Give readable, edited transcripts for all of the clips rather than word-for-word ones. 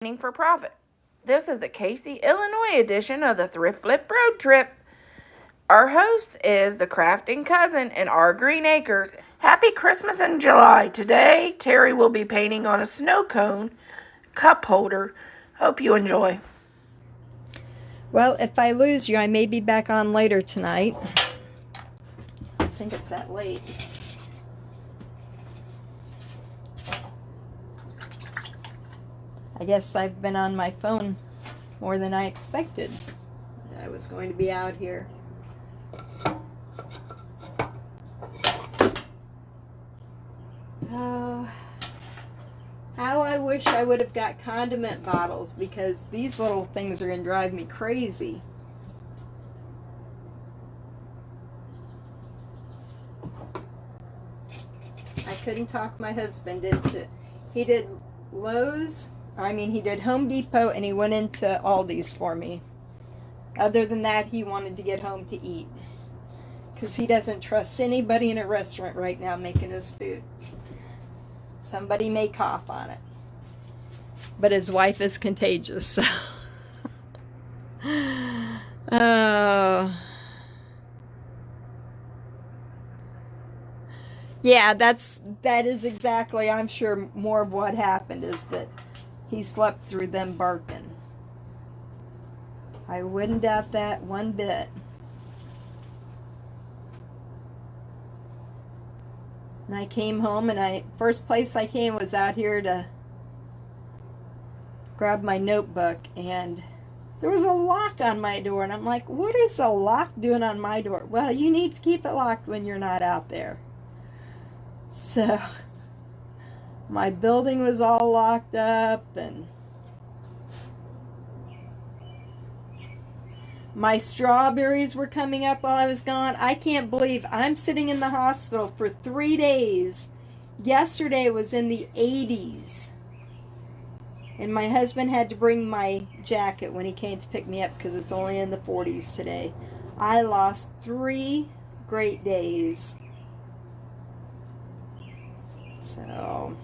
for profit. This is the Casey, Illinois edition of the Thrift Flip Road Trip. Our host is the crafting cousin in our Green Acres. Happy Christmas in July. Today, Terry will be painting on a snow cone cup holder. Hope you enjoy. Well, if I lose you, I may be back on later tonight. I think it's that late. I guess I've been on my phone more than I expected. I was going to be out here. Oh, how I wish I would have got condiment bottles, because these little things are going to drive me crazy. I couldn't talk my husband into, he did he did Home Depot, and he went into Aldi's for me. Other than that, he wanted to get home to eat, because he doesn't trust anybody in a restaurant right now making his food. Somebody may cough on it, but his wife is contagious, so oh yeah, that is exactly, I'm sure, more of what happened, is that he slept through them barking. I wouldn't doubt that one bit. And I came home, and first place I came was out here to grab my notebook, and there was a lock on my door, and I'm like, what is a lock doing on my door? Well, you need to keep it locked when you're not out there. So my building was all locked up, and my strawberries were coming up while I was gone. I can't believe I'm sitting in the hospital for 3 days. Yesterday was in the 80s. And my husband had to bring my jacket when he came to pick me up, because it's only in the 40s today. I lost 3 great days. So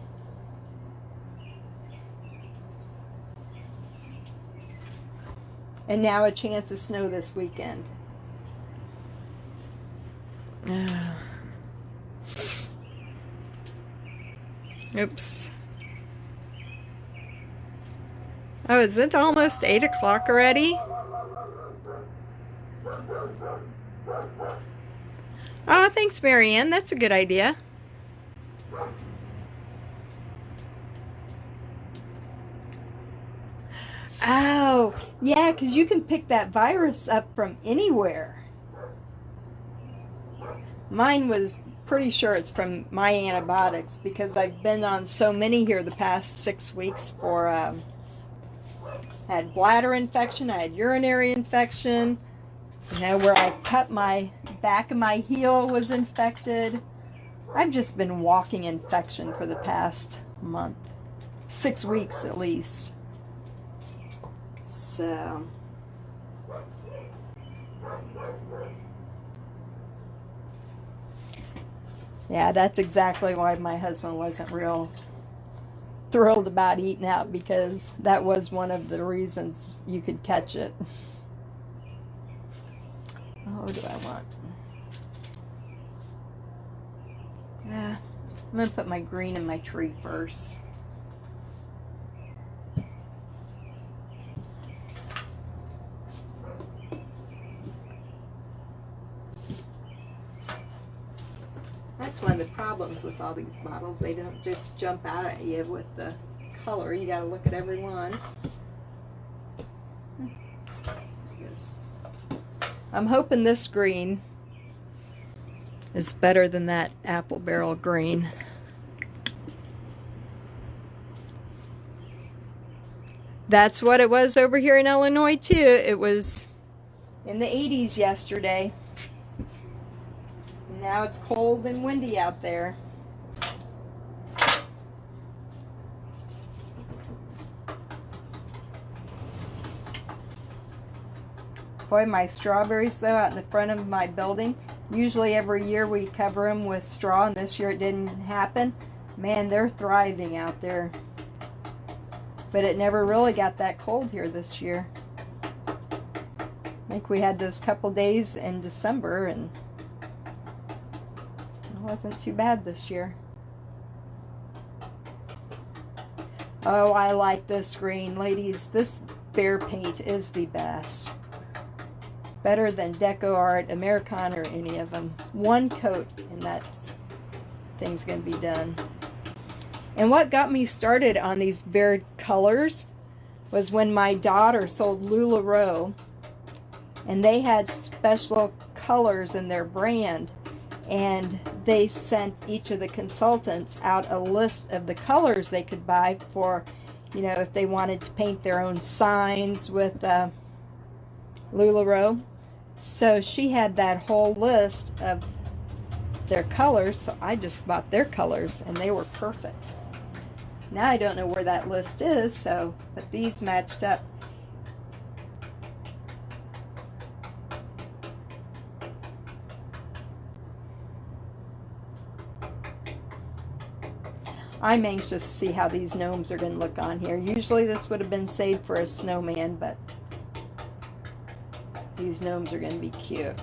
and now a chance of snow this weekend. Oops. Oh, is it almost 8 o'clock already? Oh, thanks, Marianne. That's a good idea. Oh, yeah, because you can pick that virus up from anywhere. Mine was pretty sure it's from my antibiotics, because I've been on so many here the past 6 weeks for, I had bladder infection, I had urinary infection, where I cut my back of my heel was infected. I've just been walking infection for the past month, 6 weeks at least. So yeah, that's exactly why my husband wasn't real thrilled about eating out, because that was one of the reasons you could catch it. Oh, what do I want? Yeah, I'm going to put my green in my tree first. That's one of the problems with all these bottles. They don't just jump out at you with the color. You got to look at every one. I'm hoping this green is better than that apple barrel green. That's what it was over here in Illinois too. It was in the 80s yesterday. Now it's cold and windy out there. Boy, my strawberries though out in the front of my building, usually every year we cover them with straw, and this year it didn't happen. Man, they're thriving out there. but it never really got that cold here this year. I think we had those couple days in December, and it wasn't too bad this year. Oh, I like this green. Ladies, this bear paint is the best. Better than Deco Art, Americana, or any of them. One coat and that thing's going to be done. And what got me started on these bear colors was when my daughter sold LuLaRoe, and they had special colors in their brand, and they sent each of the consultants out a list of the colors they could buy for, you know, if they wanted to paint their own signs with LuLaRoe. So she had that whole list of their colors, so I just bought their colors, and they were perfect. Now I don't know where that list is, so, but these matched up. I'm anxious to see how these gnomes are going to look on here. Usually this would have been saved for a snowman, but these gnomes are going to be cute.